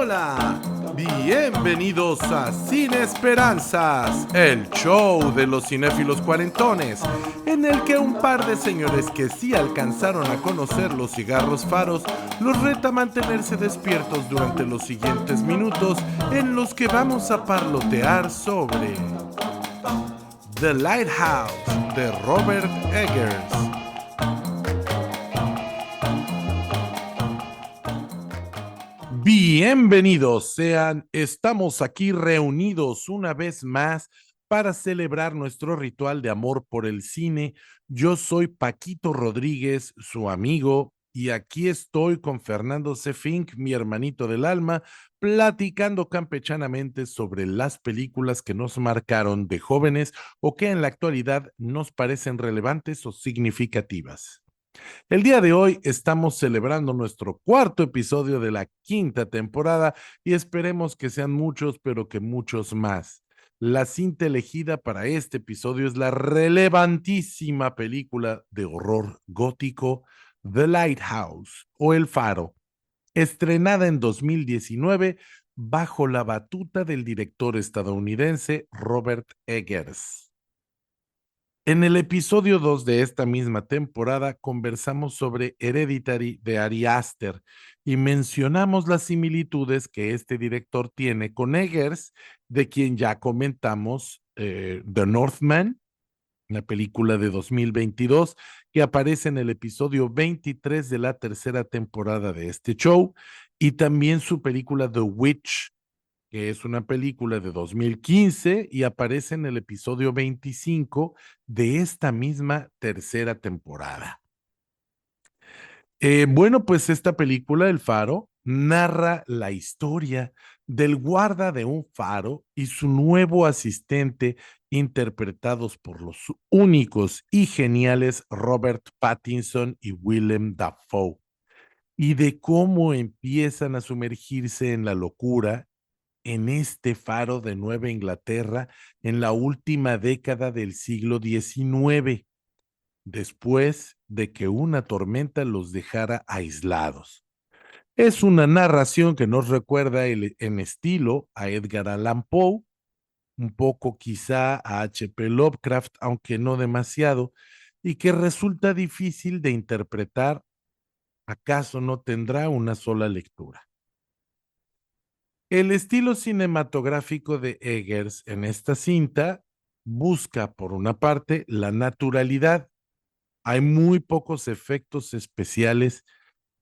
Hola, bienvenidos a Cine Esperanzas, el show de los cinéfilos cuarentones, en el que un par de señores que sí alcanzaron a conocer los cigarros faros los reta a mantenerse despiertos durante los siguientes minutos, en los que vamos a parlotear sobre The Lighthouse de Robert Eggers. Bienvenidos sean, estamos aquí reunidos una vez más para celebrar nuestro ritual de amor por el cine. Yo soy Paquito Rodríguez, su amigo, y aquí estoy con Fernando C. Fink, mi hermanito del alma, platicando campechanamente sobre las películas que nos marcaron de jóvenes o que en la actualidad nos parecen relevantes o significativas. El día de hoy estamos celebrando nuestro cuarto episodio de la quinta temporada y esperemos que sean muchos, pero que muchos más. La cinta elegida para este episodio es la relevantísima película de horror gótico The Lighthouse o El Faro, estrenada en 2019 bajo la batuta del director estadounidense Robert Eggers. En el episodio 2 de esta misma temporada conversamos sobre Hereditary de Ari Aster y mencionamos las similitudes que este director tiene con Eggers, de quien ya comentamos The Northman, una película de 2022 que aparece en el episodio 23 de la tercera temporada de este show, y también su película The Witch, que es una película de 2015 y aparece en el episodio 25 de esta misma tercera temporada. Bueno, pues esta película, El Faro, narra la historia del guarda de un faro y su nuevo asistente, interpretados por los únicos y geniales Robert Pattinson y Willem Dafoe, y de cómo empiezan a sumergirse en la locura en este faro de Nueva Inglaterra en la última década del siglo XIX, después de que una tormenta los dejara aislados. Es una narración que nos recuerda en estilo a Edgar Allan Poe, un poco quizá a H.P. Lovecraft, aunque no demasiado, y que resulta difícil de interpretar. ¿Acaso no tendrá una sola lectura? El estilo cinematográfico de Eggers en esta cinta busca, por una parte, la naturalidad. Hay muy pocos efectos especiales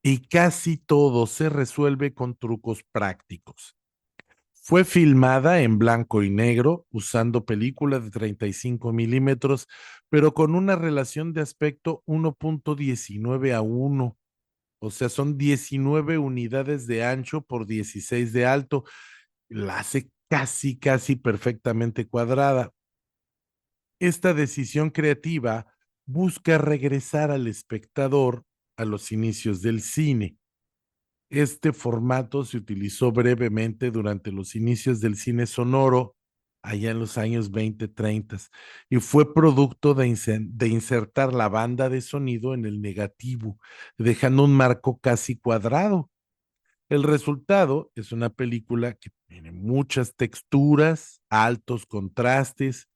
y casi todo se resuelve con trucos prácticos. Fue filmada en blanco y negro, usando película de 35 milímetros, pero con una relación de aspecto 1.19:1. O sea, son 19 unidades de ancho por 16 de alto. La hace casi, casi perfectamente cuadrada. Esta decisión creativa busca regresar al espectador a los inicios del cine. Este formato se utilizó brevemente durante los inicios del cine sonoro, allá en los años 20, 30, y fue producto de insertar la banda de sonido en el negativo, dejando un marco casi cuadrado. El resultado es una película que tiene muchas texturas, altos contrastes,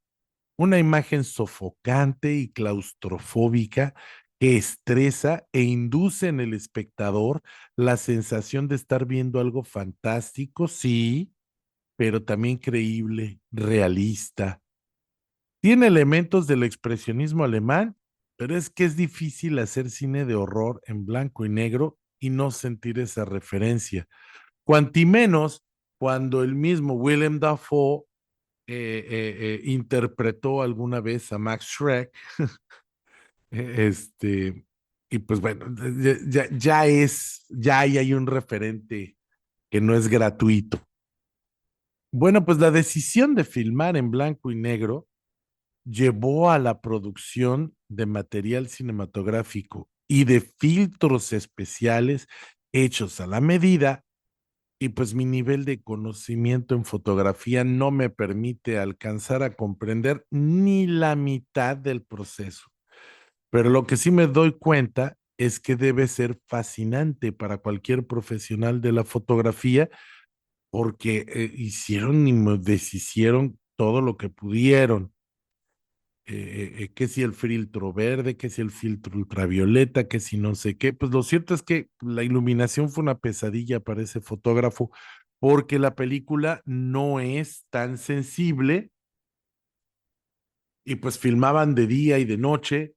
una imagen sofocante y claustrofóbica que estresa e induce en el espectador la sensación de estar viendo algo fantástico, sí, pero también creíble, realista. Tiene elementos del expresionismo alemán, pero es que es difícil hacer cine de horror en blanco y negro y no sentir esa referencia. Cuanti menos cuando el mismo Willem Dafoe interpretó alguna vez a Max Schreck, este, y pues bueno, ya hay un referente que no es gratuito. Bueno, pues la decisión de filmar en blanco y negro llevó a la producción de material cinematográfico y de filtros especiales hechos a la medida. Y pues mi nivel de conocimiento en fotografía no me permite alcanzar a comprender ni la mitad del proceso. Pero lo que sí me doy cuenta es que debe ser fascinante para cualquier profesional de la fotografía porque hicieron y deshicieron todo lo que pudieron. Que si el filtro verde, que si el filtro ultravioleta, que si no sé qué. Pues lo cierto es que la iluminación fue una pesadilla para ese fotógrafo, porque la película no es tan sensible y pues filmaban de día y de noche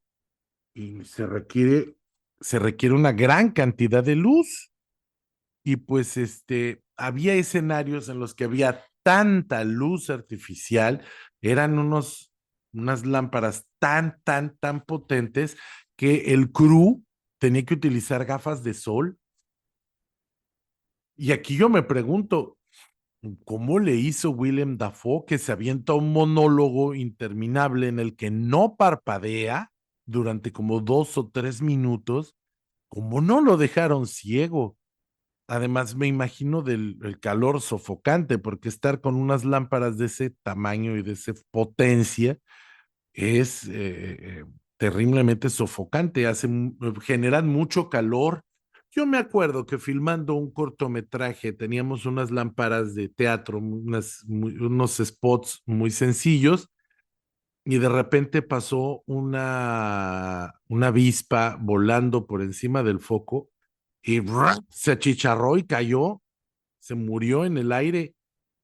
y se requiere una gran cantidad de luz. Y pues había escenarios en los que había tanta luz artificial, eran unas lámparas tan potentes que el crew tenía que utilizar gafas de sol. Y aquí yo me pregunto, ¿cómo le hizo Willem Dafoe que se avienta un monólogo interminable en el que no parpadea durante como 2 o 3 minutos? ¿Cómo no lo dejaron ciego? Además, me imagino del el calor sofocante, porque estar con unas lámparas de ese tamaño y de esa potencia es terriblemente sofocante, generan mucho calor. Yo me acuerdo que filmando un cortometraje teníamos unas lámparas de teatro, unos spots muy sencillos, y de repente pasó una avispa volando por encima del foco y se achicharró y cayó, se murió en el aire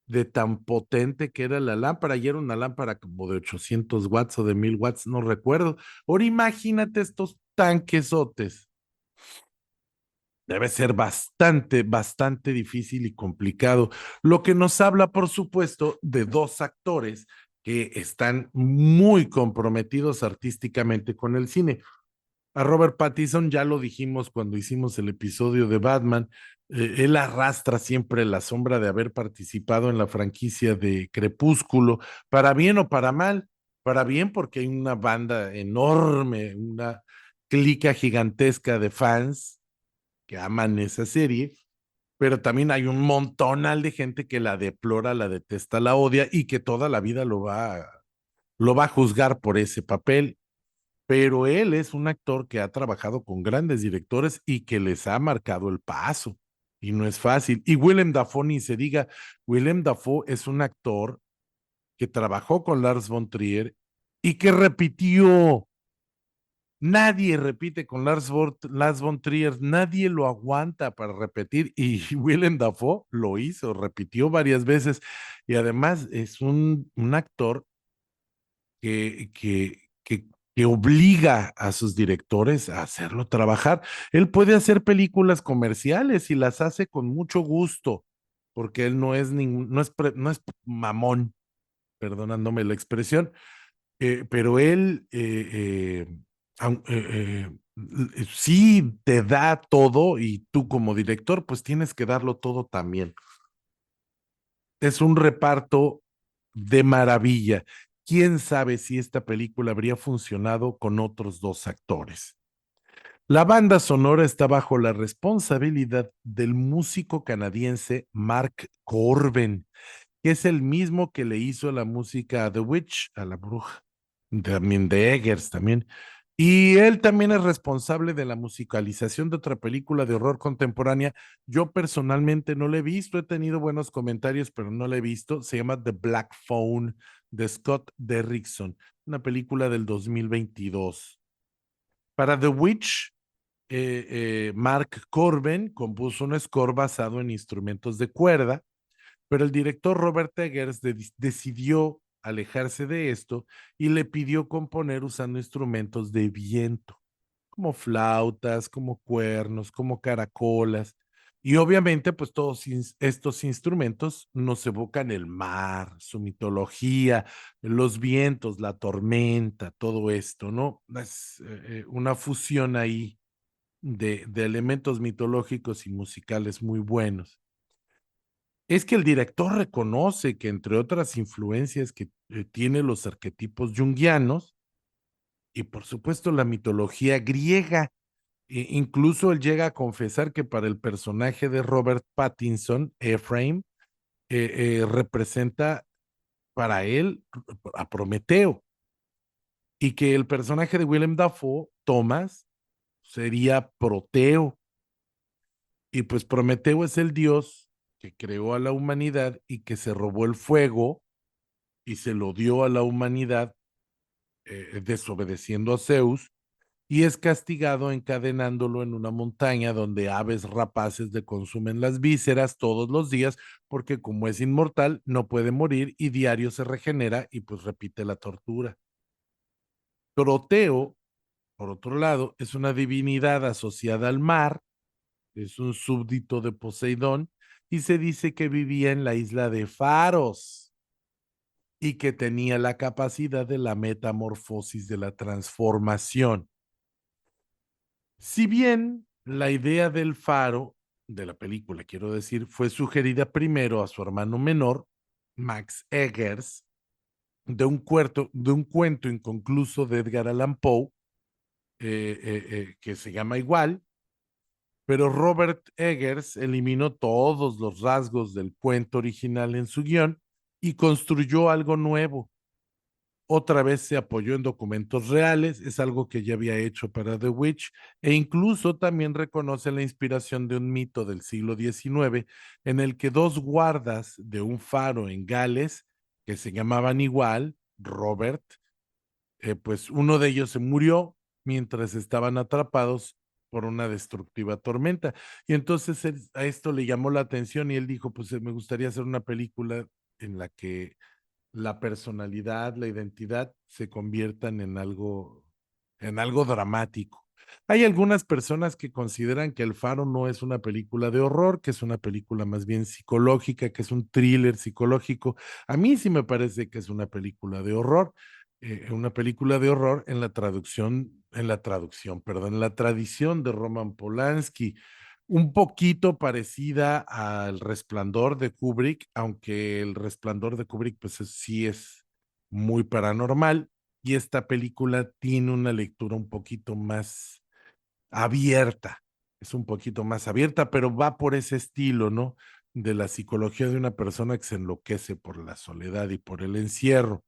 de tan potente que era la lámpara, y era una lámpara como de 800 watts o de 1000 watts, no recuerdo. Ahora imagínate estos tanquesotes. Debe ser bastante difícil y complicado, lo que nos habla, por supuesto, de dos actores que están muy comprometidos artísticamente con el cine. A Robert Pattinson ya lo dijimos cuando hicimos el episodio de Batman. Él arrastra siempre la sombra de haber participado en la franquicia de Crepúsculo, para bien o para mal. Para bien porque hay una banda enorme, una clica gigantesca de fans que aman esa serie, pero también hay un montonal de gente que la deplora, la detesta, la odia y que toda la vida lo va a juzgar por ese papel. Pero él es un actor que ha trabajado con grandes directores y que les ha marcado el paso. Y no es fácil. Y Willem Dafoe, ni se diga, Willem Dafoe es un actor que trabajó con Lars von Trier y que repitió. Nadie repite con Lars von Trier, nadie lo aguanta para repetir, y Willem Dafoe lo hizo, repitió varias veces, y además es un actor que, que, que, que obliga a sus directores a hacerlo trabajar. Él puede hacer películas comerciales y las hace con mucho gusto, porque él no es mamón, perdonándome la expresión, pero él sí te da todo, y tú como director pues tienes que darlo todo también. Es un reparto de maravilla. ¿Quién sabe si esta película habría funcionado con otros dos actores? La banda sonora está bajo la responsabilidad del músico canadiense Mark Corben, que es el mismo que le hizo la música a The Witch, a la bruja, también de Eggers también. Y él también es responsable de la musicalización de otra película de horror contemporánea. Yo personalmente no la he visto, he tenido buenos comentarios, pero no la he visto. Se llama The Black Phone, de Scott Derrickson, una película del 2022. Para The Witch, Mark Corben compuso un score basado en instrumentos de cuerda, pero el director Robert Eggers decidió alejarse de esto y le pidió componer usando instrumentos de viento, como flautas, como cuernos, como caracolas. Y obviamente, pues todos estos instrumentos nos evocan el mar, su mitología, los vientos, la tormenta, todo esto, ¿no? Es una fusión ahí de elementos mitológicos y musicales muy buenos. Es que el director reconoce que, entre otras influencias que tiene los arquetipos junguianos y por supuesto la mitología griega. Incluso él llega a confesar que para el personaje de Robert Pattinson, Ephraim, representa para él a Prometeo, y que el personaje de Willem Dafoe, Thomas, sería Proteo. Y pues Prometeo es el dios que creó a la humanidad y que se robó el fuego y se lo dio a la humanidad, desobedeciendo a Zeus, y es castigado encadenándolo en una montaña donde aves rapaces le consumen las vísceras todos los días, porque como es inmortal, no puede morir y diario se regenera y pues repite la tortura. Proteo, por otro lado, es una divinidad asociada al mar, es un súbdito de Poseidón y se dice que vivía en la isla de Faros y que tenía la capacidad de la metamorfosis, de la transformación. Si bien la idea del faro, de la película, quiero decir, fue sugerida primero a su hermano menor, Max Eggers, de un cuento inconcluso de Edgar Allan Poe, que se llama igual, pero Robert Eggers eliminó todos los rasgos del cuento original en su guión y construyó algo nuevo. Otra vez se apoyó en documentos reales, es algo que ya había hecho para The Witch, e incluso también reconoce la inspiración de un mito del siglo XIX en el que dos guardas de un faro en Gales, que se llamaban igual, Robert, pues uno de ellos se murió mientras estaban atrapados por una destructiva tormenta. Y entonces a esto le llamó la atención y él dijo, pues me gustaría hacer una película en la que la personalidad, la identidad se conviertan en algo dramático. Hay algunas personas que consideran que El Faro no es una película de horror, que es una película más bien psicológica, que es un thriller psicológico. A mí sí me parece que es una película de horror perdón, en la tradición de Roman Polanski, un poquito parecida al Resplandor de Kubrick, aunque el Resplandor de Kubrick pues sí es muy paranormal y esta película tiene una lectura un poquito más abierta, es un poquito más abierta, pero va por ese estilo, ¿no? De la psicología de una persona que se enloquece por la soledad y por el encierro.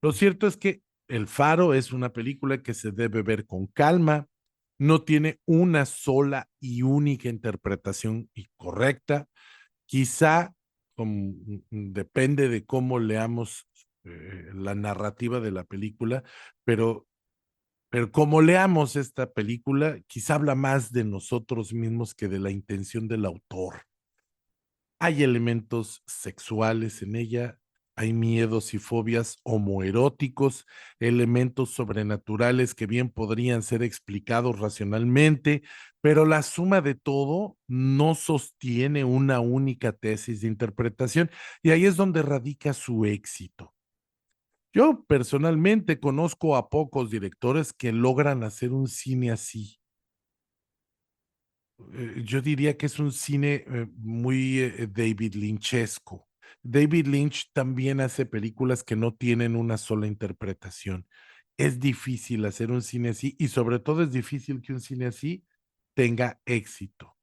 Lo cierto es que El Faro es una película que se debe ver con calma, no tiene una sola y única interpretación y correcta. Quizá depende de cómo leamos la narrativa de la película, pero, pero como leamos esta película, quizá habla más de nosotros mismos que de la intención del autor. Hay elementos sexuales en ella, hay miedos y fobias homoeróticos, elementos sobrenaturales que bien podrían ser explicados racionalmente, pero la suma de todo no sostiene una única tesis de interpretación y ahí es donde radica su éxito. Yo personalmente conozco a pocos directores que logran hacer un cine así. Yo diría que es un cine muy David Lynchesco. David Lynch también hace películas que no tienen una sola interpretación. Es difícil hacer un cine así y sobre todo es difícil que un cine así tenga éxito.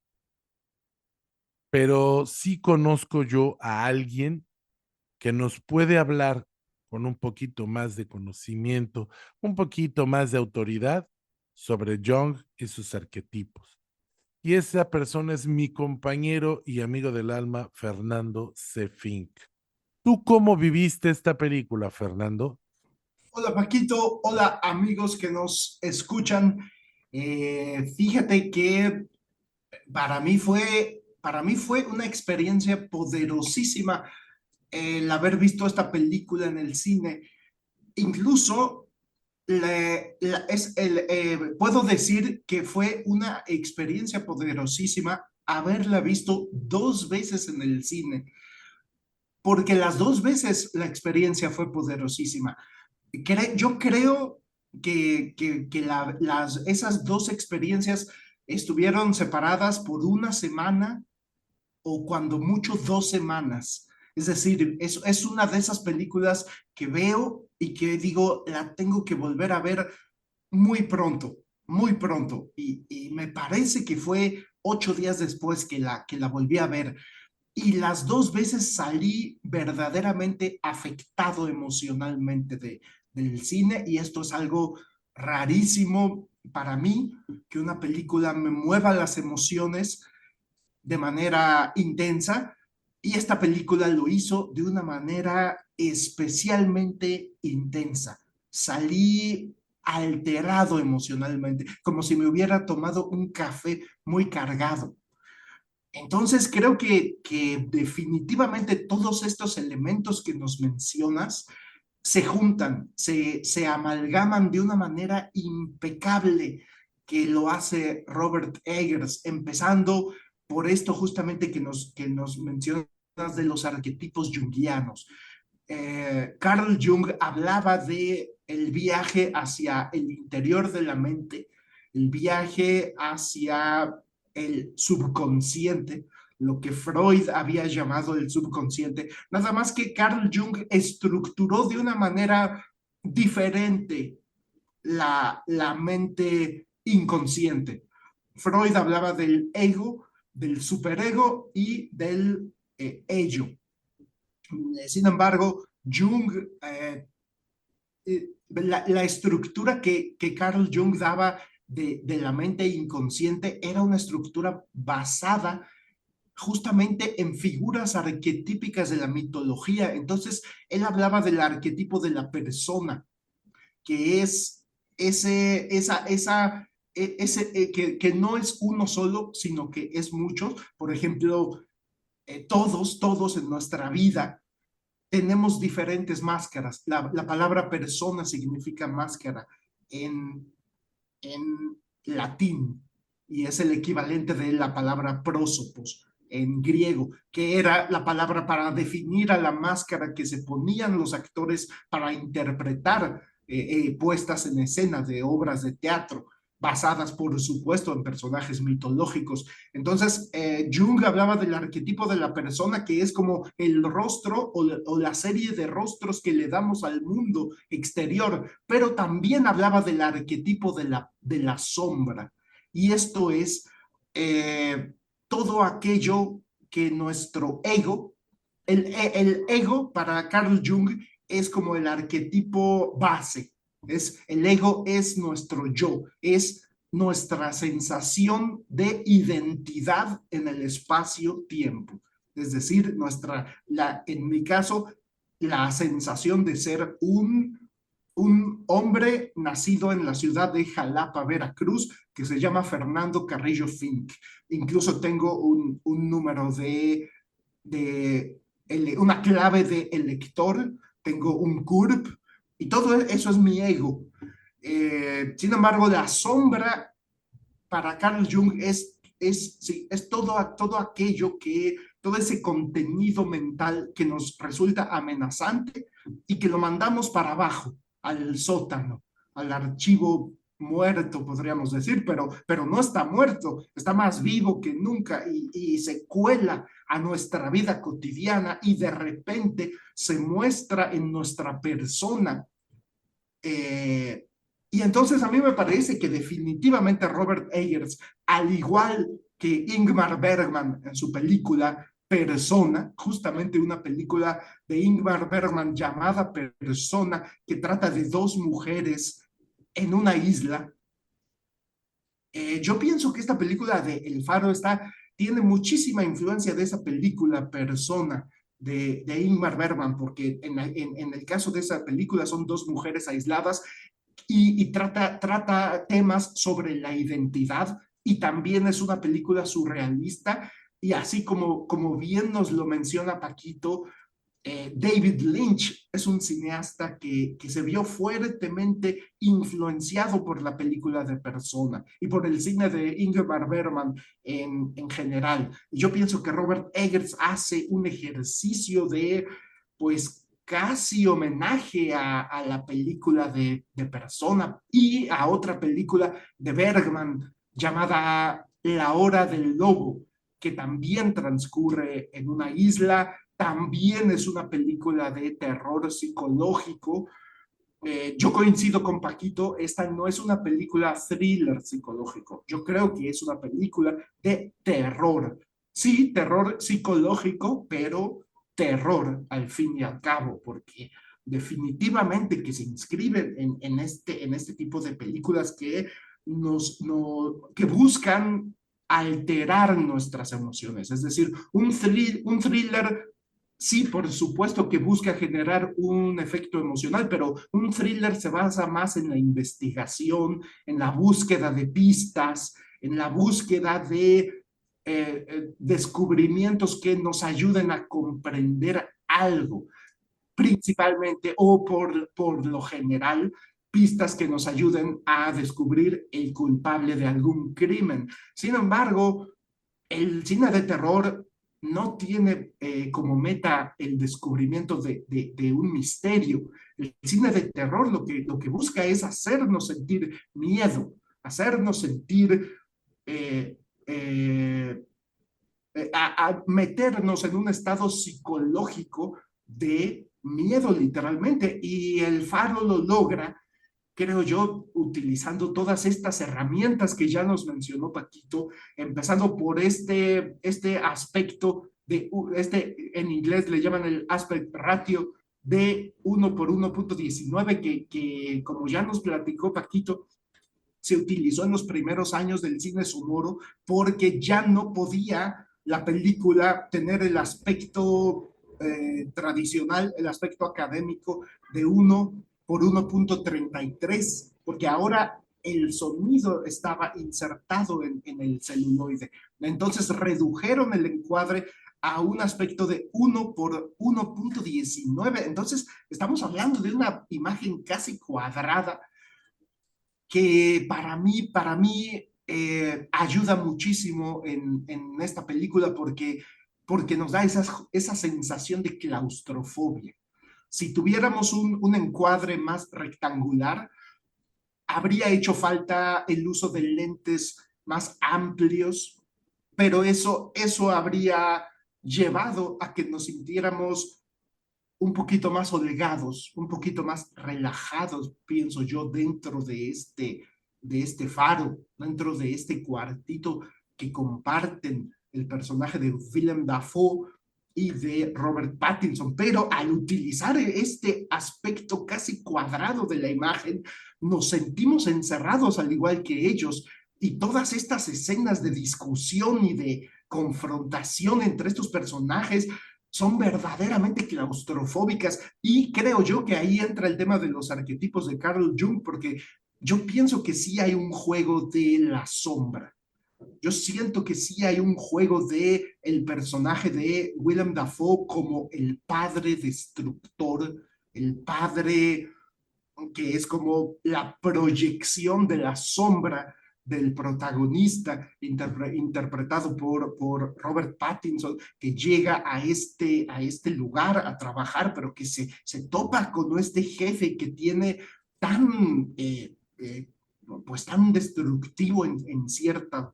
Pero sí conozco yo a alguien que nos puede hablar con un poquito más de conocimiento, un poquito más de autoridad sobre Jung y sus arquetipos. Y esa persona es mi compañero y amigo del alma, Fernando C. Fink. ¿Tú cómo viviste esta película, Fernando? Hola Paquito, hola amigos que nos escuchan. Fíjate que para mí fue una experiencia poderosísima el haber visto esta película en el cine. Incluso puedo decir que fue una experiencia poderosísima haberla visto dos veces en el cine, porque las dos veces la experiencia fue poderosísima. Yo creo que esas dos experiencias estuvieron separadas por una semana o cuando mucho 2 semanas. Es decir, es una de esas películas que veo y que digo, la tengo que volver a ver muy pronto, muy pronto. Y me parece que fue 8 días después que la volví a ver. Y las dos veces salí verdaderamente afectado emocionalmente del cine y esto es algo rarísimo para mí, que una película me mueva las emociones de manera intensa. Y esta película lo hizo de una manera especialmente intensa. Salí alterado emocionalmente, como si me hubiera tomado un café muy cargado. Entonces creo que definitivamente todos estos elementos que nos mencionas se juntan, se amalgaman de una manera impecable que lo hace Robert Eggers, empezando por esto justamente que nos mencionas de los arquetipos junguianos. Carl Jung hablaba de el viaje hacia el interior de la mente, el viaje hacia el subconsciente, lo que Freud había llamado el subconsciente, nada más que Carl Jung estructuró de una manera diferente la mente inconsciente. Freud hablaba del ego, del superego y del ello. Sin embargo, Jung, la estructura que Carl Jung daba de la mente inconsciente era una estructura basada justamente en figuras arquetípicas de la mitología. Entonces, él hablaba del arquetipo de la persona, que es que no es uno solo, sino que es muchos. Por ejemplo, todos en nuestra vida tenemos diferentes máscaras. La palabra persona significa máscara en, en latín y es el equivalente de la palabra prósopos en griego, que era la palabra para definir a la máscara que se ponían los actores para interpretar puestas en escena de obras de teatro basadas, por supuesto, en personajes mitológicos. Entonces, Jung hablaba del arquetipo de la persona, que es como el rostro o la serie de rostros que le damos al mundo exterior, pero también hablaba del arquetipo de la sombra. Y esto es todo aquello que nuestro ego, el ego para Carl Jung es como el arquetipo base. El ego es nuestro yo, es nuestra sensación de identidad en el espacio-tiempo. Es decir, en mi caso, la sensación de ser un hombre nacido en la ciudad de Jalapa, Veracruz, que se llama Fernando Carrillo Fink. Incluso tengo un número una clave de elector, tengo un CURP, y todo eso es mi ego. Sin embargo, la sombra para Carl Jung sí, es todo aquello todo ese contenido mental que nos resulta amenazante y que lo mandamos para abajo, al sótano, al archivo muerto, podríamos decir, pero no está muerto, está más vivo que nunca y se cuela a nuestra vida cotidiana y de repente se muestra en nuestra persona. Y entonces a mí me parece que definitivamente Robert Eggers, al igual que Ingmar Bergman en su película Persona, justamente una película de Ingmar Bergman llamada Persona, que trata de dos mujeres en una isla. Yo pienso que esta película de El Faro tiene muchísima influencia de esa película Persona de Ingmar Bergman, porque en el caso de esa película son dos mujeres aisladas y trata temas sobre la identidad y también es una película surrealista y así como bien nos lo menciona Paquito, David Lynch es un cineasta que se vio fuertemente influenciado por la película de Persona y por el cine de Ingmar Bergman en general. Y yo pienso que Robert Eggers hace un ejercicio de, pues, casi homenaje a la película de Persona y a otra película de Bergman llamada La Hora del Lobo, que también transcurre en una isla, también es una película de terror psicológico. Yo coincido con Paquito, esta no es una película thriller psicológico, yo creo que es una película de terror. Sí, terror psicológico, pero terror al fin y al cabo, porque definitivamente que se inscriben en este tipo de películas que buscan alterar nuestras emociones. Es decir, un thriller, sí, por supuesto que busca generar un efecto emocional, pero un thriller se basa más en la investigación, en la búsqueda de pistas, en la búsqueda de descubrimientos que nos ayuden a comprender algo, principalmente o por lo general, pistas que nos ayuden a descubrir el culpable de algún crimen. Sin embargo, el cine de terror no tiene como meta el descubrimiento de un misterio. El cine de terror lo que busca es hacernos sentir miedo, hacernos sentir eh, eh, a meternos en un estado psicológico de miedo literalmente. Y el Faro lo logra, creo yo, utilizando todas estas herramientas que ya nos mencionó Paquito, empezando por este aspecto de, en inglés le llaman el aspect ratio de 1:1.19, que como ya nos platicó Paquito, se utilizó en los primeros años del cine sonoro porque ya no podía la película tener el aspecto tradicional, el aspecto académico de 1:1.33, porque ahora el sonido estaba insertado en el celuloide. Entonces redujeron el encuadre a un aspecto de 1:1.19. Entonces estamos hablando de una imagen casi cuadrada que para mí ayuda muchísimo en esta película porque nos da esa sensación de claustrofobia. Si tuviéramos un encuadre más rectangular, habría hecho falta el uso de lentes más amplios, pero eso habría llevado a que nos sintiéramos un poquito más holgados, un poquito más relajados, pienso yo, dentro de este faro, dentro de este cuartito que comparten el personaje de Willem Dafoe y de Robert Pattinson. Pero al utilizar este aspecto casi cuadrado de la imagen, nos sentimos encerrados al igual que ellos. Y todas estas escenas de discusión y de confrontación entre estos personajes son verdaderamente claustrofóbicas, y creo yo que ahí entra el tema de los arquetipos de Carl Jung, porque yo pienso que sí hay un juego de la sombra. Yo siento que sí hay un juego de el personaje de Willem Dafoe como el padre destructor, el padre que es como la proyección de la sombra del protagonista, interpretado por Robert Pattinson, que llega a este lugar a trabajar, pero que se topa con este jefe que tiene tan, pues tan destructivo en cierta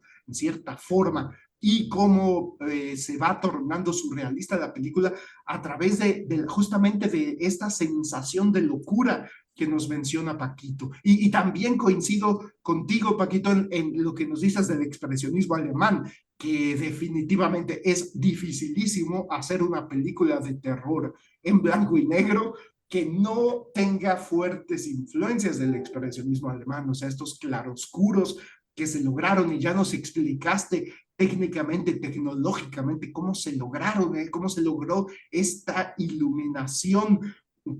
forma, y cómo se va tornando surrealista la película a través justamente de esta sensación de locura que nos menciona Paquito. Y también coincido contigo, Paquito, en lo que nos dices del expresionismo alemán, que definitivamente es dificilísimo hacer una película de terror en blanco y negro que no tenga fuertes influencias del expresionismo alemán, o sea, estos claroscuros que se lograron, y ya nos explicaste técnicamente, tecnológicamente, cómo se lograron, cómo se logró esta iluminación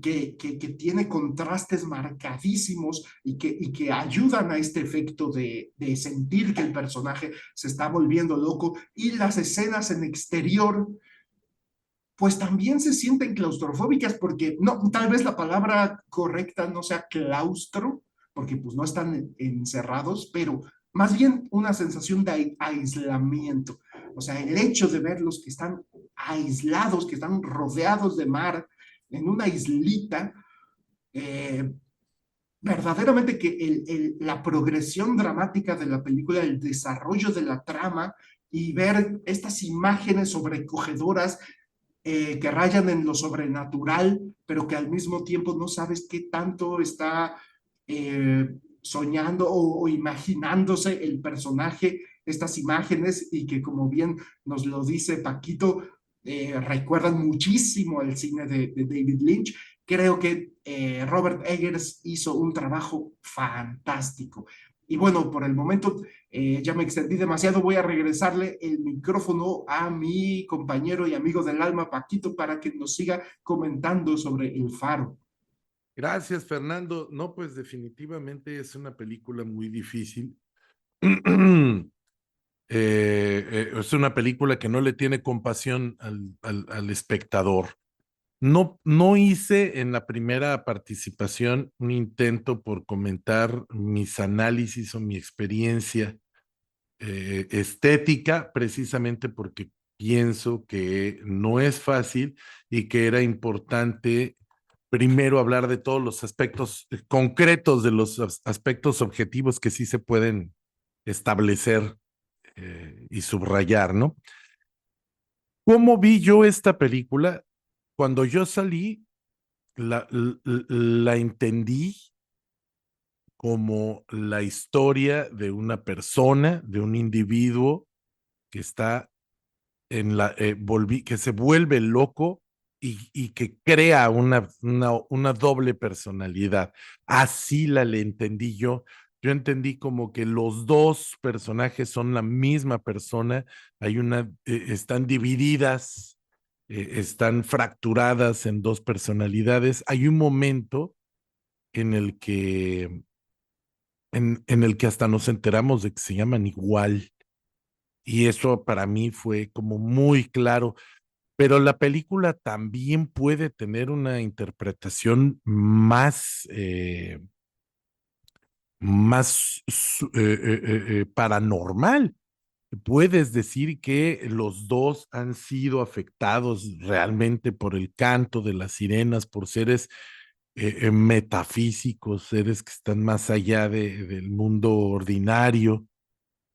que tiene contrastes marcadísimos y que ayudan a este efecto de sentir que el personaje se está volviendo loco. Y las escenas en exterior, pues también se sienten claustrofóbicas, porque no, tal vez la palabra correcta no sea claustro, porque pues no están encerrados, pero más bien una sensación de aislamiento. O sea, el hecho de verlos que están aislados, que están rodeados de mar, en una islita, eh, verdaderamente que la progresión dramática de la película, el desarrollo de la trama y ver estas imágenes sobrecogedoras que rayan en lo sobrenatural, pero que al mismo tiempo no sabes qué tanto está soñando o imaginándose el personaje, estas imágenes, y que como bien nos lo dice Paquito, recuerdan muchísimo el cine de David Lynch. Creo que Robert Eggers hizo un trabajo fantástico. Y bueno, por el momento ya me extendí demasiado. Voy a regresarle el micrófono a mi compañero y amigo del alma, Paquito, para que nos siga comentando sobre El Faro. Gracias, Fernando. No, pues definitivamente es una película muy difícil. Es una película que no le tiene compasión al espectador. No, no hice en la primera participación un intento por comentar mis análisis o mi experiencia estética, precisamente porque pienso que no es fácil y que era importante primero hablar de todos los aspectos concretos, de los aspectos objetivos que sí se pueden establecer y subrayar, ¿no? ¿Cómo vi yo esta película? Cuando yo salí, la entendí como la historia de una persona, de un individuo que está que se vuelve loco y que crea una doble personalidad. Así le entendí yo. Yo entendí como que los dos personajes son la misma persona, están divididas, están fracturadas en dos personalidades. Hay un momento en el que, en el que hasta nos enteramos de que se llaman igual. Y eso para mí fue como muy claro. Pero la película también puede tener una interpretación más paranormal. Puedes decir que los dos han sido afectados realmente por el canto de las sirenas, por seres metafísicos, seres que están más allá del mundo ordinario.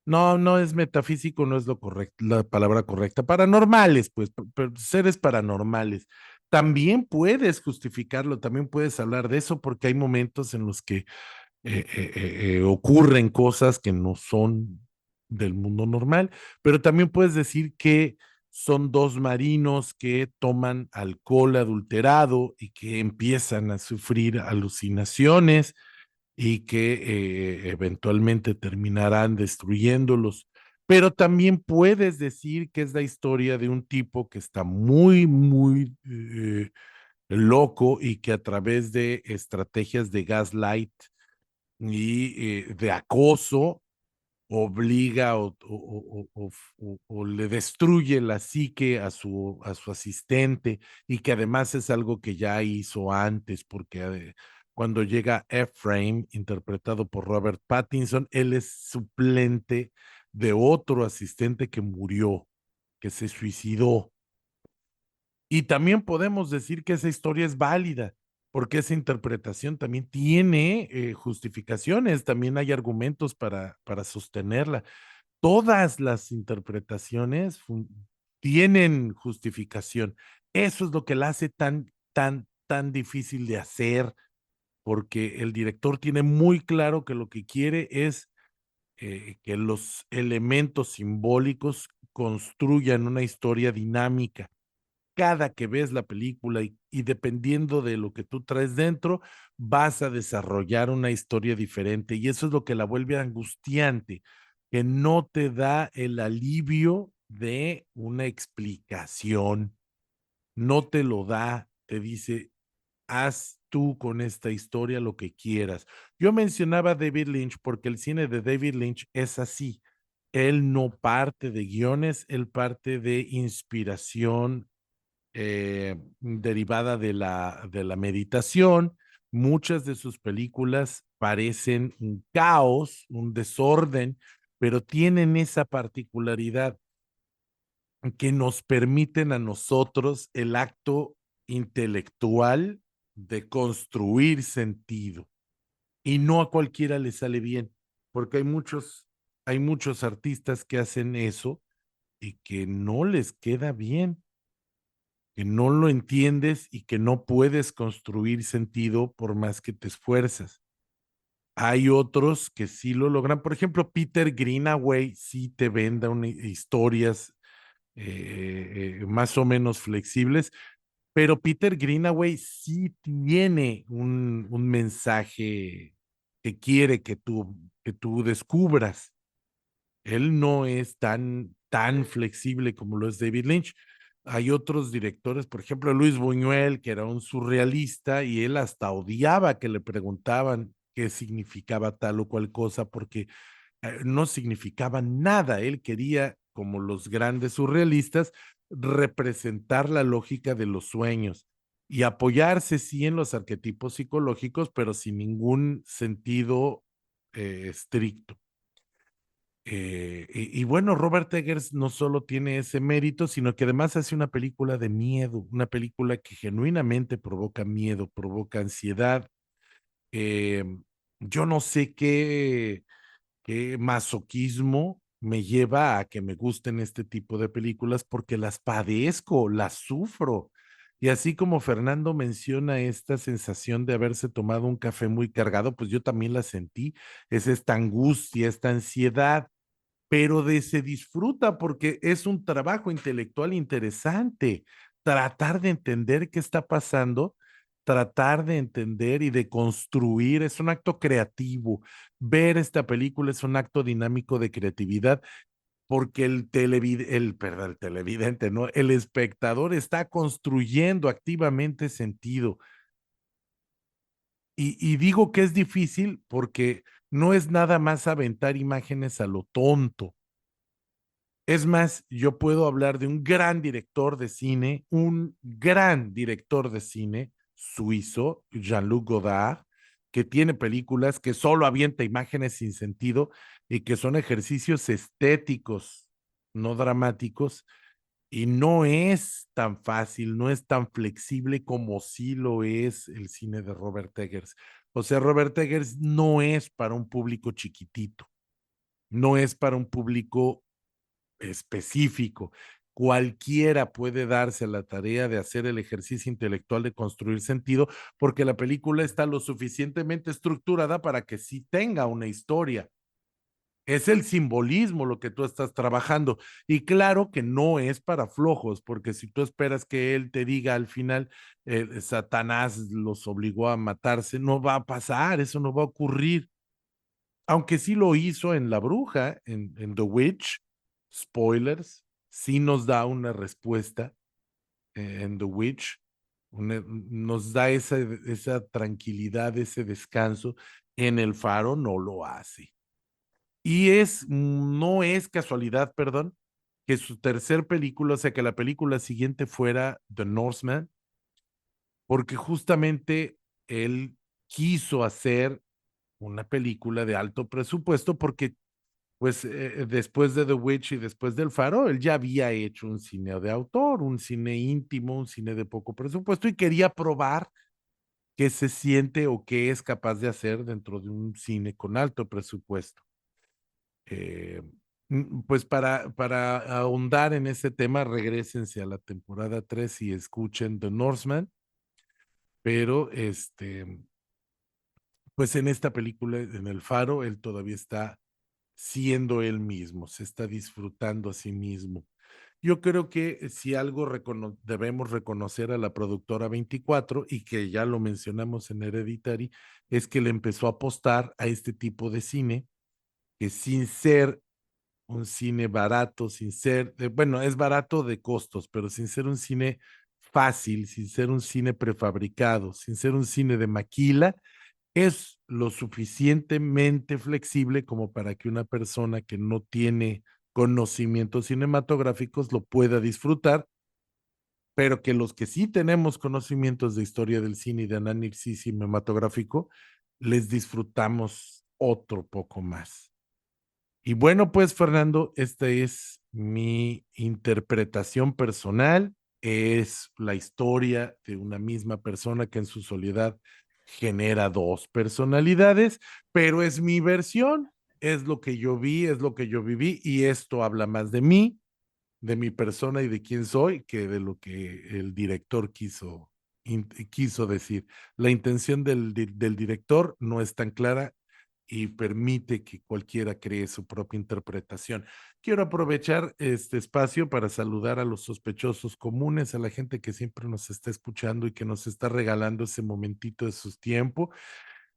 No, no es metafísico, no es lo correcto, la palabra correcta. Paranormales, pues, seres paranormales. También puedes justificarlo, también puedes hablar de eso, porque hay momentos en los que ocurren cosas que no son del mundo normal, pero también puedes decir que son dos marinos que toman alcohol adulterado y que empiezan a sufrir alucinaciones y que eventualmente terminarán destruyéndolos. Pero también puedes decir que es la historia de un tipo que está muy loco y que a través de estrategias de gaslight y de acoso obliga o le destruye la psique a su asistente y que además es algo que ya hizo antes porque cuando llega Ephraim, interpretado por Robert Pattinson, él es suplente de otro asistente que murió, que se suicidó. Y también podemos decir que esa historia es válida, porque esa interpretación también tiene justificaciones, también hay argumentos para sostenerla. Todas las interpretaciones tienen justificación. Eso es lo que la hace tan difícil de hacer, porque el director tiene muy claro que lo que quiere es que los elementos simbólicos construyan una historia dinámica cada que ves la película y dependiendo de lo que tú traes dentro, vas a desarrollar una historia diferente y eso es lo que la vuelve angustiante, que no te da el alivio de una explicación, no te lo da, te dice, haz tú con esta historia lo que quieras. Yo mencionaba a David Lynch porque el cine de David Lynch es así. Él no parte de guiones, él parte de inspiración derivada de la meditación. Muchas de sus películas parecen un caos, un desorden, pero tienen esa particularidad que nos permiten a nosotros el acto intelectual de construir sentido. Y no a cualquiera le sale bien, porque hay muchos artistas que hacen eso y que no les queda bien, que no lo entiendes y que no puedes construir sentido por más que te esfuerzas. Hay otros que sí lo logran. Por ejemplo, Peter Greenaway sí te venda historias más o menos flexibles, pero Peter Greenaway sí tiene un mensaje que quiere que tú descubras. Él no es tan flexible como lo es David Lynch. Hay otros directores, por ejemplo, Luis Buñuel, que era un surrealista y él hasta odiaba que le preguntaban qué significaba tal o cual cosa, porque no significaba nada. Él quería, como los grandes surrealistas, representar la lógica de los sueños y apoyarse sí en los arquetipos psicológicos, pero sin ningún sentido estricto. Y bueno, Robert Eggers no solo tiene ese mérito, sino que además hace una película de miedo, una película que genuinamente provoca miedo, provoca ansiedad. Eh, yo no sé qué masoquismo me lleva a que me gusten este tipo de películas porque las padezco, las sufro. Y así como Fernando menciona esta sensación de haberse tomado un café muy cargado, pues yo también la sentí. Es esta angustia, esta ansiedad, pero se disfruta porque es un trabajo intelectual interesante. Tratar de entender qué está pasando, tratar de entender y de construir, es un acto creativo. Ver esta película es un acto dinámico de creatividad porque perdón, el televidente, ¿no? El espectador está construyendo activamente sentido. Y digo que es difícil porque no es nada más aventar imágenes a lo tonto. Es más, yo puedo hablar de un gran director de cine, un gran director de cine suizo, Jean-Luc Godard, que tiene películas que solo avienta imágenes sin sentido y que son ejercicios estéticos, no dramáticos, y no es tan fácil, no es tan flexible como sí lo es el cine de Robert Eggers. O sea, Robert Eggers no es para un público chiquitito, no es para un público específico. Cualquiera puede darse la tarea de hacer el ejercicio intelectual de construir sentido, porque la película está lo suficientemente estructurada para que sí tenga una historia. Es el simbolismo lo que tú estás trabajando. Y claro que no es para flojos, porque si tú esperas que él te diga al final, Satanás los obligó a matarse, no va a pasar, eso no va a ocurrir. Aunque sí lo hizo en La Bruja, en The Witch, spoilers, sí nos da una respuesta en The Witch, nos da esa tranquilidad, ese descanso. En El Faro no lo hace. Y no es casualidad, perdón, que su tercer película, o sea, que la película siguiente fuera The Northman, porque justamente él quiso hacer una película de alto presupuesto porque pues después de The Witch y después del Faro, él ya había hecho un cine de autor, un cine íntimo, un cine de poco presupuesto y quería probar qué se siente o qué es capaz de hacer dentro de un cine con alto presupuesto. Eh, pues para ahondar en ese tema, regresense a la temporada 3 y escuchen The Northman, pero pues en esta película, en El Faro, él todavía está siendo él mismo, se está disfrutando a sí mismo. Yo creo que si algo debemos reconocer a la productora 24 y que ya lo mencionamos en Hereditary, es que le empezó a apostar a este tipo de cine que sin ser un cine barato, sin ser, bueno, es barato de costos, pero sin ser un cine fácil, sin ser un cine prefabricado, sin ser un cine de maquila, es lo suficientemente flexible como para que una persona que no tiene conocimientos cinematográficos lo pueda disfrutar, pero que los que sí tenemos conocimientos de historia del cine y de análisis cinematográfico, les disfrutamos otro poco más. Y bueno, pues Fernando, esta es mi interpretación personal, es la historia de una misma persona que en su soledad genera dos personalidades, pero es mi versión, es lo que yo vi, es lo que yo viví y esto habla más de mi persona y de quién soy que de lo que el director quiso decir. La intención del director no es tan clara y permite que cualquiera cree su propia interpretación. Quiero aprovechar este espacio para saludar a los sospechosos comunes, a la gente que siempre nos está escuchando y que nos está regalando ese momentito de su tiempo.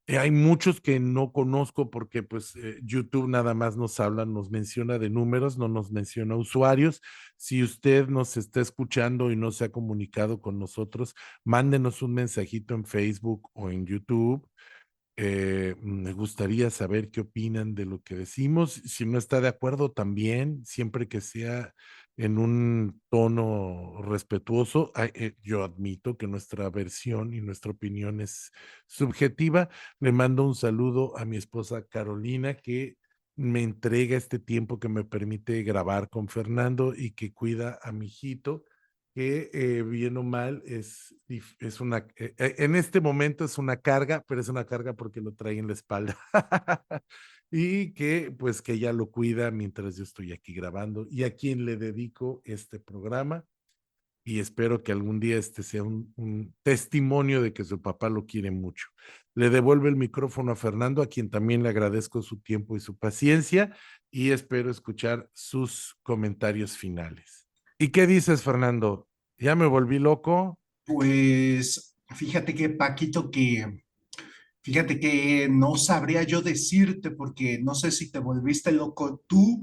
Hay muchos que no conozco porque pues YouTube nada más nos habla, nos menciona de números, no nos menciona usuarios. Si usted nos está escuchando y no se ha comunicado con nosotros, mándenos un mensajito en Facebook o en YouTube. Me gustaría saber qué opinan de lo que decimos. Si no está de acuerdo, también, siempre que sea en un tono respetuoso. Yo admito que nuestra versión y nuestra opinión es subjetiva. Le mando un saludo a mi esposa Carolina, que me entrega este tiempo que me permite grabar con Fernando y que cuida a mi hijito que bien o mal es una, en este momento es una carga, pero es una carga porque lo trae en la espalda. Y que pues que ella lo cuida mientras yo estoy aquí grabando y a quien le dedico este programa y espero que algún día este sea un testimonio de que su papá lo quiere mucho. Le devuelvo el micrófono a Fernando, a quien también le agradezco su tiempo y su paciencia y espero escuchar sus comentarios finales. ¿Y qué dices, Fernando? ¿Ya me volví loco? Pues fíjate que Paquito, fíjate que no sabría yo decirte porque no sé si te volviste loco tú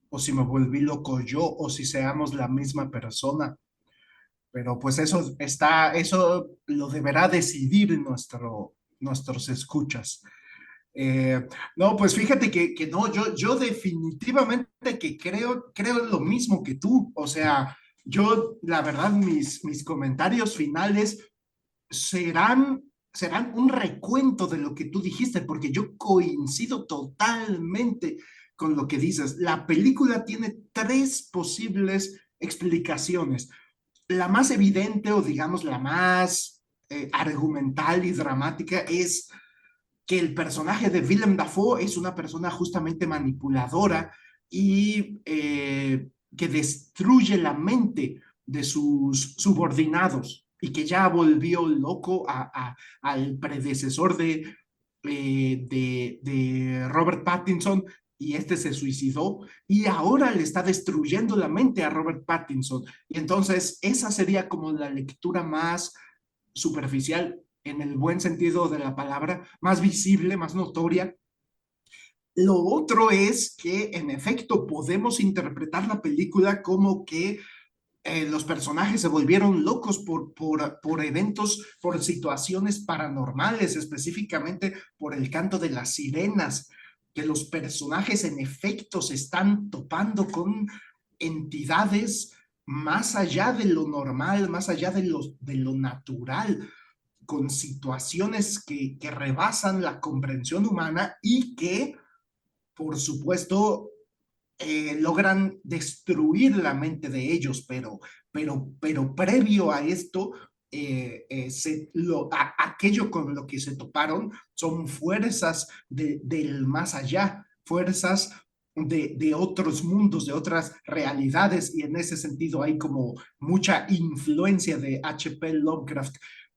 o si me volví loco yo o si seamos la misma persona. Pero pues eso lo deberá decidir nuestros escuchas. Eh, no, pues fíjate que no, yo definitivamente que creo lo mismo que tú. O sea, yo, la verdad, mis comentarios finales serán, serán un recuento de lo que tú dijiste, porque yo coincido totalmente con lo que dices. La película tiene tres posibles explicaciones. La más evidente o digamos la más argumental y dramática es que el personaje de Willem Dafoe es una persona justamente manipuladora y que destruye la mente de sus subordinados y que ya volvió loco al predecesor de Robert Pattinson y este se suicidó y ahora le está destruyendo la mente a Robert Pattinson. Y entonces esa sería como la lectura más superficial en el buen sentido de la palabra, más visible, más notoria. Lo otro es que en efecto podemos interpretar la película como que los personajes se volvieron locos por eventos, por situaciones paranormales, específicamente por el canto de las sirenas, que los personajes en efecto se están topando con entidades más allá de lo normal, más allá de lo natural, con situaciones que rebasan la comprensión humana y que, por supuesto, logran destruir la mente de ellos, pero previo a esto, aquello con lo que se toparon son fuerzas del más allá, fuerzas de otros mundos, de otras realidades, y en ese sentido hay como mucha influencia de H.P. Lovecraft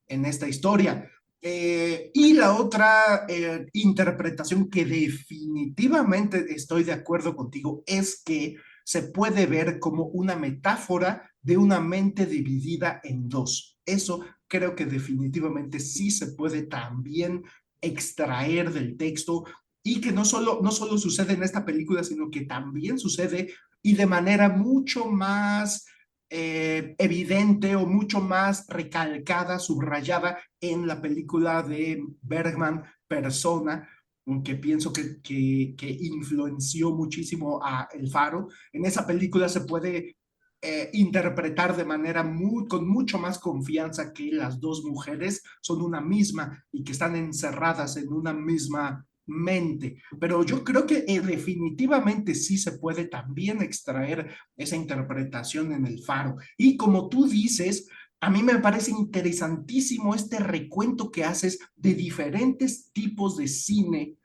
en esta historia. Y la otra interpretación que definitivamente estoy de acuerdo contigo es que se puede ver como una metáfora de una mente dividida en dos. Eso creo que definitivamente sí se puede también extraer del texto y que no solo sucede en esta película, sino que también sucede y de manera mucho más evidente o mucho más recalcada, subrayada en la película de Bergman, Persona, que pienso que influenció muchísimo a El Faro. En esa película se puede interpretar de manera con mucho más confianza que las dos mujeres son una misma y que están encerradas en una misma mente. Pero yo creo que definitivamente sí se puede también extraer esa interpretación en El Faro. Y como tú dices, a mí me parece interesantísimo este recuento que haces de diferentes tipos de cine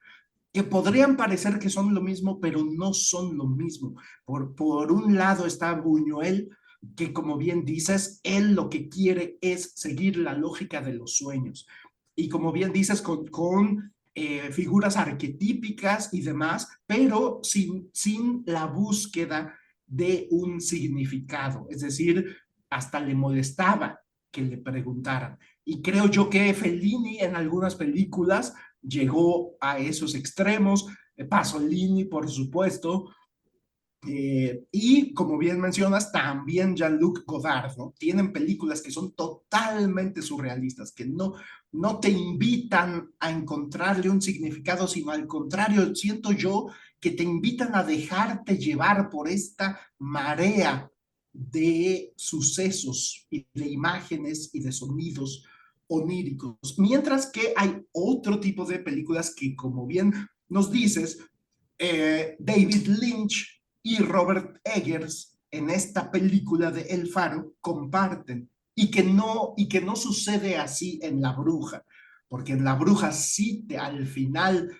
que podrían parecer que son lo mismo, pero no son lo mismo. Por un lado está Buñuel, que como bien dices, él lo que quiere es seguir la lógica de los sueños. Y como bien dices, con figuras arquetípicas y demás, pero sin la búsqueda de un significado. Es decir, hasta le molestaba que le preguntaran. Y creo yo que Fellini en algunas películas llegó a esos extremos. Pasolini, por supuesto, y como bien mencionas, también Jean-Luc Godard, ¿no? Tienen películas que son totalmente surrealistas, que no te invitan a encontrarle un significado, sino al contrario, siento yo que te invitan a dejarte llevar por esta marea de sucesos y de imágenes y de sonidos oníricos. Mientras que hay otro tipo de películas que, como bien nos dices, David Lynch y Robert Eggers en esta película de El Faro comparten y que no sucede así en La Bruja, porque en La Bruja sí al final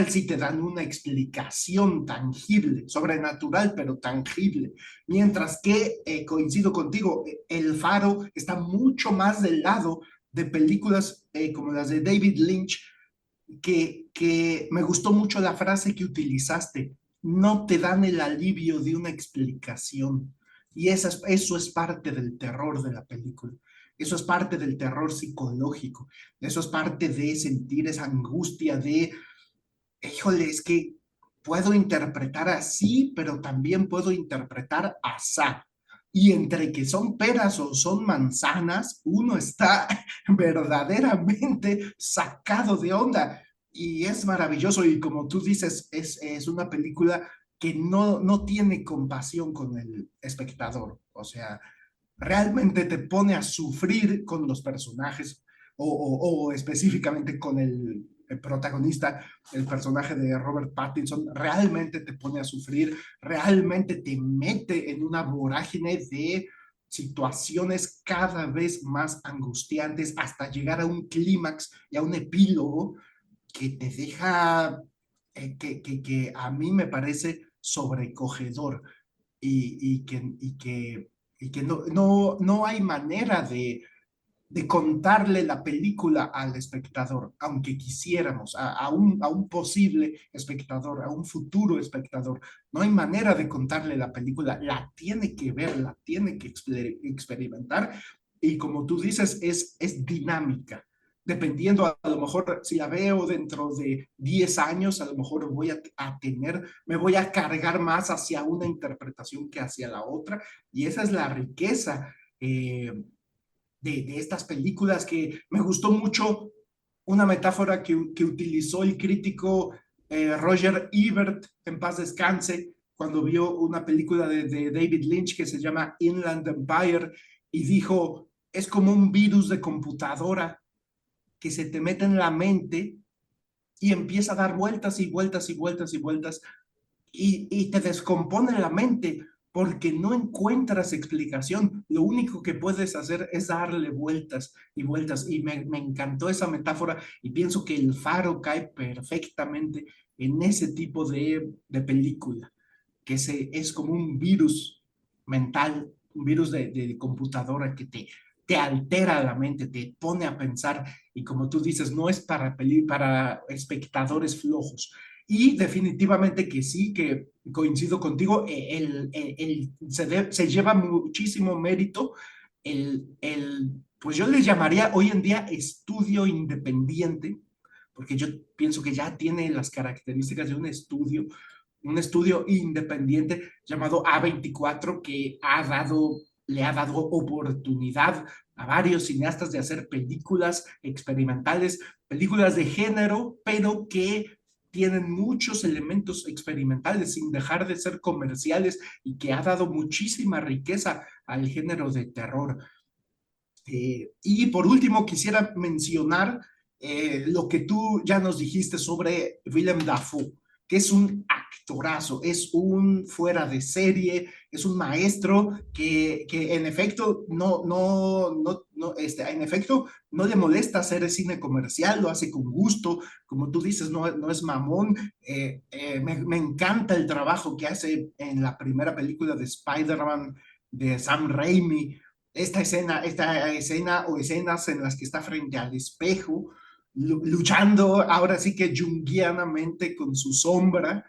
sí te dan una explicación tangible, sobrenatural, pero tangible. Mientras que, coincido contigo, El Faro está mucho más del lado de películas como las de David Lynch, que me gustó mucho la frase que utilizaste: no te dan el alivio de una explicación. Y eso es parte del terror de la película. Eso es parte del terror psicológico. Eso es parte de sentir esa angustia de, híjole, es que puedo interpretar así, pero también puedo interpretar asá. Y entre que son peras o son manzanas, uno está verdaderamente sacado de onda. Y es maravilloso. Y como tú dices, es una película que no tiene compasión con el espectador. O sea, realmente te pone a sufrir con los personajes o específicamente con el protagonista, el personaje de Robert Pattinson, realmente te pone a sufrir, realmente te mete en una vorágine de situaciones cada vez más angustiantes hasta llegar a un clímax y a un epílogo que te deja, que a mí me parece sobrecogedor y que no hay manera de contarle la película al espectador, aunque quisiéramos, a un posible espectador, a un futuro espectador. No hay manera de contarle la película, la tiene que ver, la tiene que experimentar, y como tú dices, es dinámica. Dependiendo, a lo mejor si la veo dentro de 10 años, a lo mejor me voy a cargar más hacia una interpretación que hacia la otra, y esa es la riqueza de estas películas. Que me gustó mucho una metáfora que utilizó el crítico Roger Ebert, en paz descanse, cuando vio una película de David Lynch que se llama Inland Empire, y dijo: es como un virus de computadora que se te mete en la mente y empieza a dar vueltas y vueltas y vueltas y vueltas, y te descompone la mente porque no encuentras explicación. Lo único que puedes hacer es darle vueltas y vueltas. Y me encantó esa metáfora, y pienso que El Faro cae perfectamente en ese tipo de película, que es como un virus mental, un virus de computadora que te altera la mente, te pone a pensar, y como tú dices, no es para espectadores flojos. Y definitivamente que sí, que coincido contigo, se lleva muchísimo mérito pues yo le llamaría hoy en día estudio independiente, porque yo pienso que ya tiene las características de un estudio independiente llamado A24, que le ha dado oportunidad a varios cineastas de hacer películas experimentales, películas de género, pero que tienen muchos elementos experimentales sin dejar de ser comerciales, y que ha dado muchísima riqueza al género de terror. Y por último, quisiera mencionar lo que tú ya nos dijiste sobre Willem Dafoe, que es un actorazo, es un fuera de serie, es un maestro que en efecto en efecto no le molesta hacer cine comercial, lo hace con gusto, como tú dices, no es mamón. Me encanta el trabajo que hace en la primera película de Spider-Man de Sam Raimi. Esta escena o escenas en las que está frente al espejo, luchando ahora sí que junguianamente con su sombra,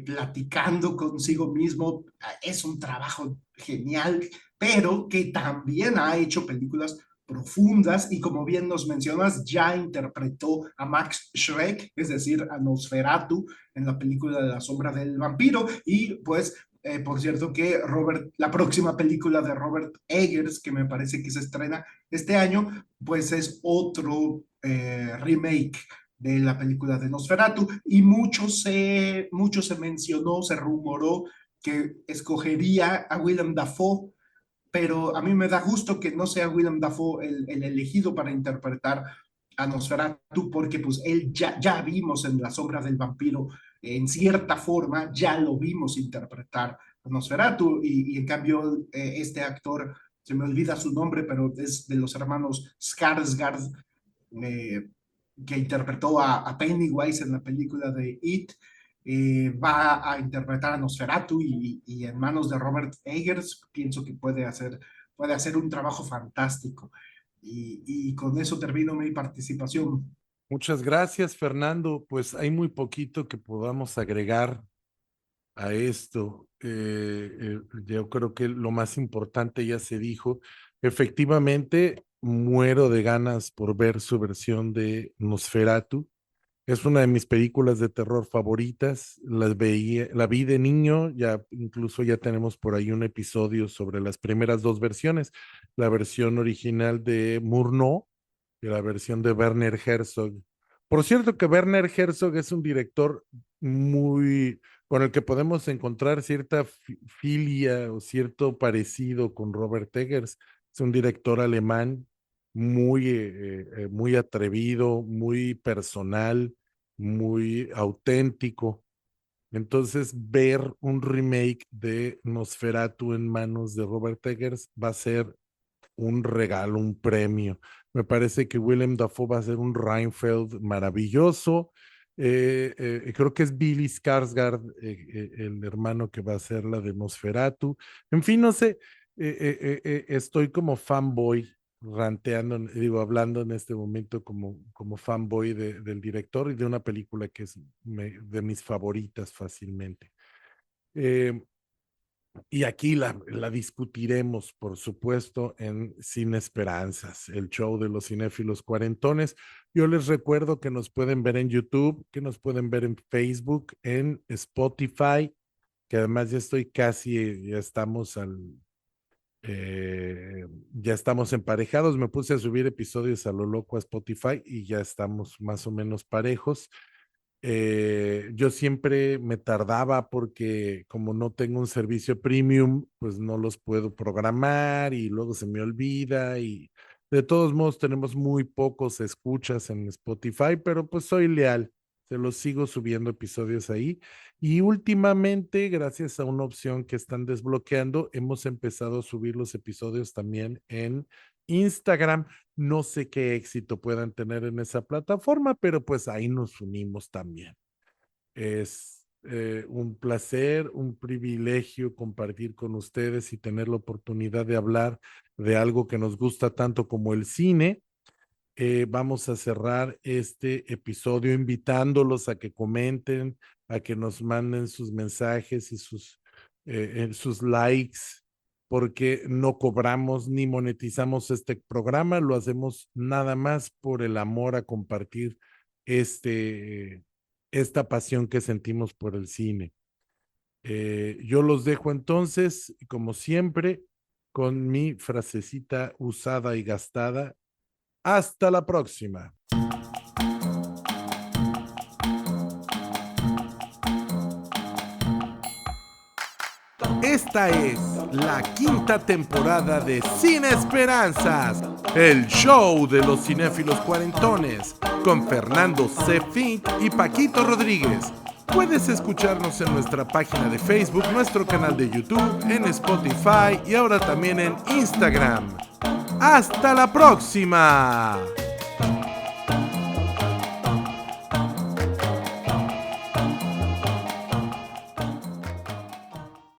platicando consigo mismo, es un trabajo genial, pero que también ha hecho películas profundas, y como bien nos mencionas, ya interpretó a Max Schreck, es decir, a Nosferatu en la película de La sombra del vampiro, y pues por cierto que la próxima película de Robert Eggers, que me parece que se estrena este año, pues es otro remake de la película de Nosferatu, y mucho se mencionó, se rumoró que escogería a Willem Dafoe, pero a mí me da gusto que no sea Willem Dafoe el elegido para interpretar a Nosferatu, porque pues él ya vimos en La sombra del vampiro, en cierta forma, ya lo vimos interpretar a Nosferatu, y en cambio este actor, se me olvida su nombre, pero es de los hermanos Skarsgård, eh, que interpretó a Pennywise en la película de It, va a interpretar a Nosferatu, y en manos de Robert Eggers pienso que puede hacer un trabajo fantástico. Y con eso termino mi participación. Muchas gracias, Fernando. Pues hay muy poquito que podamos agregar a esto. Yo creo que lo más importante ya se dijo. Efectivamente, muero de ganas por ver su versión de Nosferatu. Es una de mis películas de terror favoritas. La vi de niño, ya incluso ya tenemos por ahí un episodio sobre las primeras dos versiones, la versión original de Murnau y la versión de Werner Herzog. Por cierto que Werner Herzog es un director muy con el que podemos encontrar cierta filia o cierto parecido con Robert Eggers. Es un director alemán muy atrevido, muy personal, muy auténtico. Entonces, ver un remake de Nosferatu en manos de Robert Eggers va a ser un regalo, un premio. Me parece que Willem Dafoe va a ser un Reinfeldt maravilloso. Creo que es Billy Skarsgård, el hermano que va a ser la de Nosferatu. En fin, no sé, estoy como fanboy ranteando, digo, hablando en este momento como fanboy del director y de una película que es de mis favoritas fácilmente. Eh, y aquí la discutiremos, por supuesto, en Sin Esperanzas, el show de los cinéfilos cuarentones. Yo les recuerdo que nos pueden ver en YouTube, que nos pueden ver en Facebook, en Spotify, que además ya estoy casi, ya estamos emparejados. Me puse a subir episodios a lo loco a Spotify y ya estamos más o menos parejos. Yo siempre me tardaba porque como no tengo un servicio premium, pues no los puedo programar y luego se me olvida y de todos modos tenemos muy pocos escuchas en Spotify, pero pues soy leal, se los sigo subiendo episodios ahí y últimamente, gracias a una opción que están desbloqueando, hemos empezado a subir los episodios también en Instagram. No sé qué éxito puedan tener en esa plataforma, pero pues ahí nos unimos también. Es un placer, un privilegio compartir con ustedes y tener la oportunidad de hablar de algo que nos gusta tanto como el cine. Vamos a cerrar este episodio invitándolos a que comenten, a que nos manden sus mensajes y sus likes, porque no cobramos ni monetizamos este programa, lo hacemos nada más por el amor a compartir este, esta pasión que sentimos por el cine. Yo los dejo entonces, como siempre, con mi frasecita usada y gastada. Hasta la próxima. Esta es la quinta temporada de Sin Esperanzas, el show de los cinéfilos cuarentones, con Fernando C. Fink y Paquito Rodríguez. Puedes escucharnos en nuestra página de Facebook, nuestro canal de YouTube, en Spotify y ahora también en Instagram. ¡Hasta la próxima!